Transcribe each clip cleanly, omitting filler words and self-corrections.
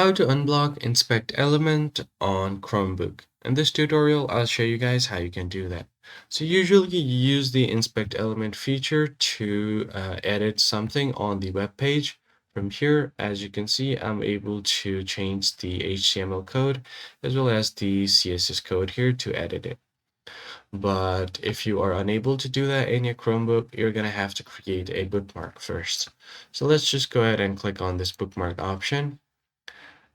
How to unblock inspect element on Chromebook. In this tutorial, I'll show you guys how you can do that. So usually you use the inspect element feature to edit something on the web page. From here, as you can see, I'm able to change the HTML code as well as the CSS code here to edit it. But if you are unable to do that in your Chromebook, you're going to have to create a bookmark first. So let's just go ahead and click on this bookmark option.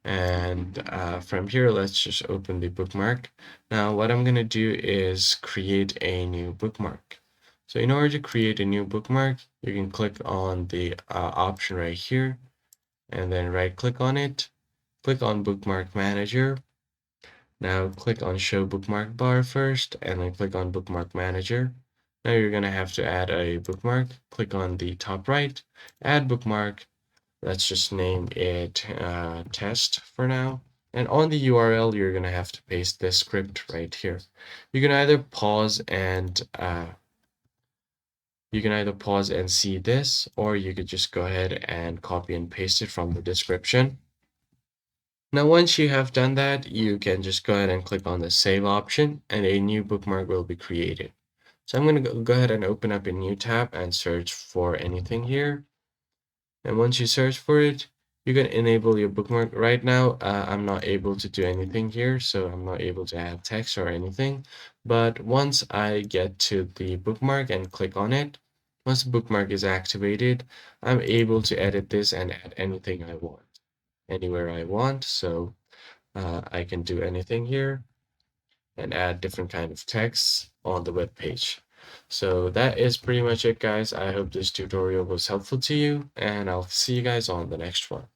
And from here, let's just open the bookmark. Now, what I'm going to do is create a new bookmark. So in order to create a new bookmark, you can click on the option right here, and then right click on it, click on Bookmark Manager. Now click on Show Bookmark Bar first, and then click on Bookmark Manager. Now you're going to have to add a bookmark. Click on the top right, Add Bookmark. Let's just name it test for now. And on the URL, you're going to have to paste this script right here. You can either pause and see this, or you could just go ahead and copy and paste it from the description. Now, once you have done that, you can just go ahead and click on the save option, and a new bookmark will be created. So I'm going to go ahead and open up a new tab and search for anything here. And once you search for it, you can enable your bookmark. Right now, I'm not able to do anything here, so I'm not able to add text or anything. But once I get to the bookmark and click on it, once the bookmark is activated, I'm able to edit this and add anything I want, anywhere I want. So I can do anything here and add different kind of texts on the web page. So that is pretty much it, guys. I hope this tutorial was helpful to you, and I'll see you guys on the next one.